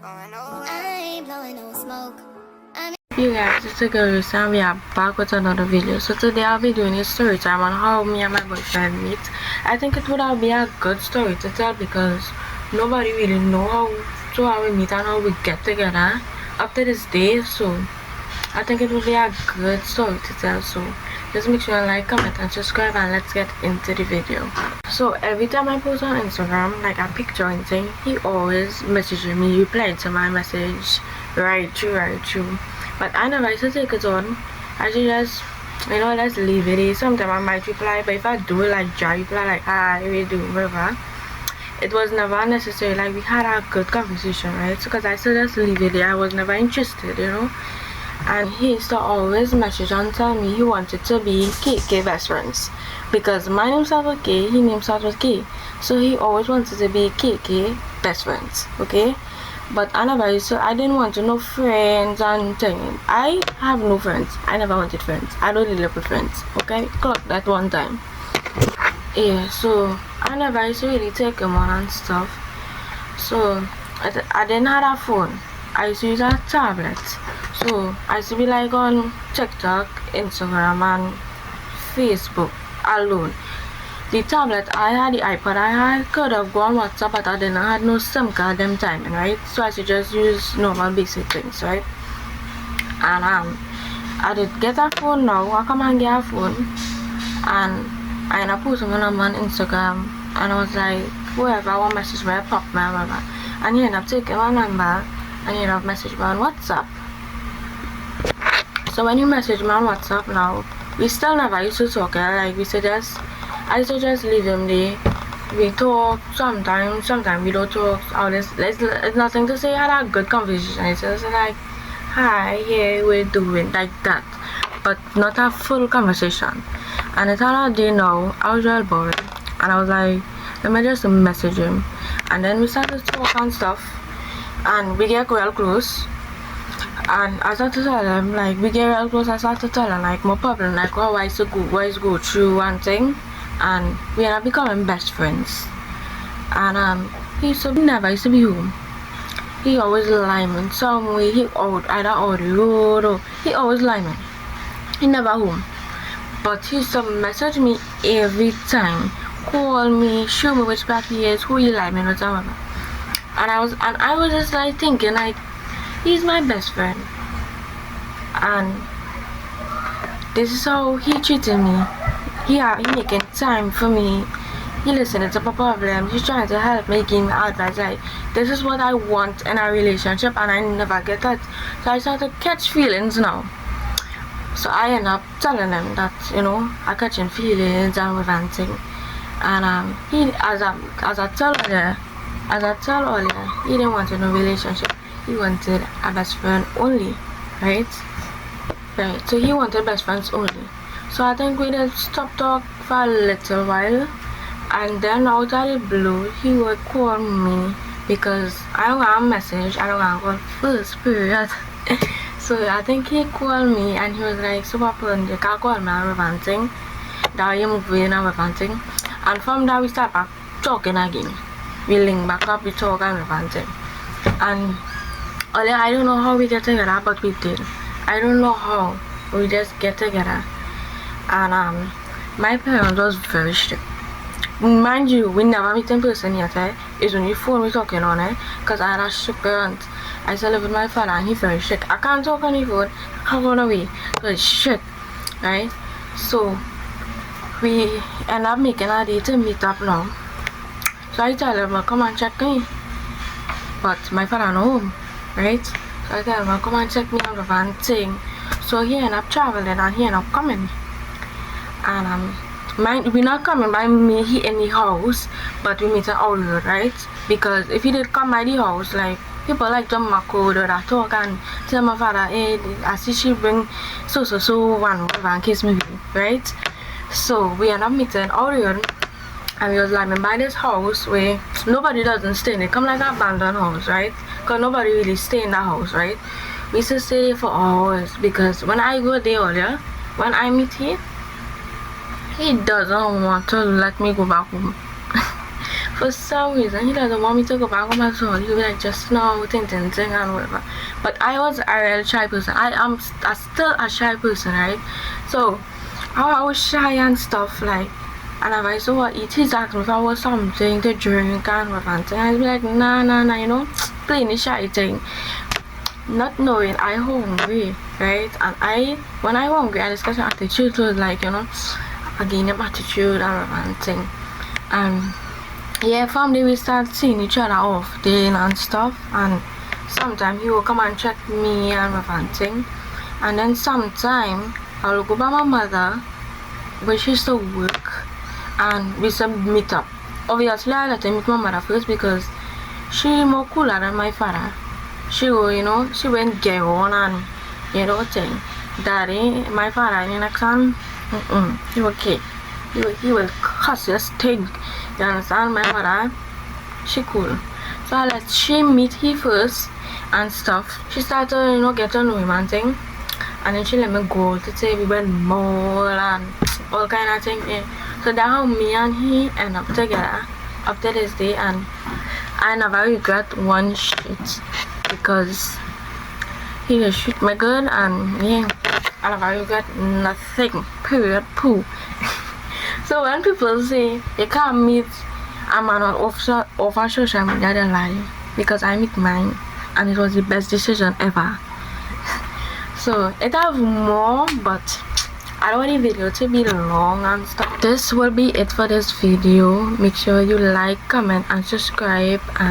You guys, it's a girl Rissa and we are back with another video. So today I'll be doing a story time on how me and my boyfriend meet. I think it would have been a good story to tell because nobody really know how we meet and how we get together up to this day. So I think it would be a good story to tell. So just make sure you like, comment and subscribe and let's get into the video. So every time I post on Instagram like a picture and thing, he always messages me, reply to my message right through. But I never used to take it on. I should just, let's leave it. Sometimes I might reply, but if I do like dry reply like hi, we do whatever, it was never necessary. Like we had a good conversation, right? So because I still just leave it there, I was never interested, And he used to always message and tell me he wanted to be KK best friends. Because my name starts with K, his name starts with K. So he always wanted to be KK best friends, okay? But I didn't want to know friends and thing. I have no friends. I never wanted friends. I don't live with friends, okay? Clock that one time. Yeah, so I never used to really take him on and stuff. So I didn't have a phone. I used to use a tablet. So I used to be like on TikTok, Instagram and Facebook alone. The tablet I had, the iPad I could have gone WhatsApp, but I didn't have no SIM card them time, right? So I should just use normal basic things, right? And I did get a phone now. I come and get a phone, and I end up posting my number on Instagram, and I was like, whoever I want message me, I pop my number, and he end up taking my number, and he end up message me on WhatsApp. So when you message me on WhatsApp now, we still never used to talk, like I used to just leave him there. We talk sometimes we don't talk. It's nothing to say. I had a good conversation. It's just like, hi, yeah, we're doing like that, but not a full conversation. And it's another day now. I was real bored, and I was like, let me just message him. And then we started to talk and stuff, and we get real close. And I started to tell him, like, we get real close. I started to tell him, like, my problem, like, how I used to go through one thing. And we ended up becoming best friends. And he never used to be home. He always lying in some way. He either out the road or he always lying. He never home. But he used to message me every time, call me, show me which part he is, who he lying or whatever. And I was just like thinking like, he's my best friend. And this is how he treated me. He making time for me. He listening to my problems. He's trying to help me, give me advice. Like, this is what I want in a relationship, and I never get that. So I start to catch feelings now. So I end up telling him that I catching feelings and ranting. And he, as I tell earlier, he didn't want no relationship. He wanted a best friend only, right? Right. So he wanted best friends only. So I think we did stop talk for a little while, and then out of the blue he would call me because I don't have a message, I don't have a first period. So I think he called me and he was like, so what happened? You can't call me and ranting. That you move in and ranting. And from that we start back talking again. We link back up, we talk and ranting. And I don't know how we get together, but we did. I don't know how, we just get together. And my parents was very strict. Mind you, we never meet in person yet. It's only phone we talking on, because I had a strict parent. I still live with my father and he's very strict. I can't talk on the phone, I can't run away, so it's strict, right? So we end up making a day to meet up now. So I tell him, come and check me, but my father no home, right? So I tell him, come and check me on the van thing. So he end up traveling and he end up coming. And we're not coming by me here in the house, but we meet at our road, right? Because if he did come by the house, like people like to mock or that talk and tell my father, hey, I see she bring so one and kiss me, right? So we end up meeting our road, and we was like by this house where nobody doesn't stay in it. Come like an abandoned house, right? Because nobody really stay in that house, right? We used to stay there for hours because when I go there earlier, when I meet here, he doesn't want to let me go back home. for some reason he doesn't want me to go back on my soul. He'll be like, just no, ting ting ting and whatever. But I was a real shy person. I'm still a shy person, right? So I was shy and stuff like, and if I saw eat, he's asked me if I was something to drink and whatever. I'd be like, nah, you know, playing the shy thing. Not knowing I hungry, right? And when I hungry, I just get an attitude to like, you know, again an attitude and thing. And yeah, from there we start seeing each other off then and stuff. And sometimes he will come and check me and thing. And then sometime I'll go by my mother, but she used to work, and we used to meet up. Obviously, I let him meet my mother first because she more cooler than my father. She will, you know, she went get on and, you know, thing. Daddy, my father, in next time, he will kick. He will cuss your thing. You understand? My mother, she cool. So I let she meet he first and stuff. She started to, you know, get to know him and thing. And then she let me go to say we went mall and all kind of thing. Yeah. So that's how me and he end up together up to this day, and I never regret one shit because he just shoot me good, and yeah, I never regret nothing. Period. Poo. So when people say you can't meet a man off social media, they lie, because I meet mine and it was the best decision ever. So it have more, but I don't want the video to be long and stuff. This will be it for this video. Make sure you like, comment and subscribe. And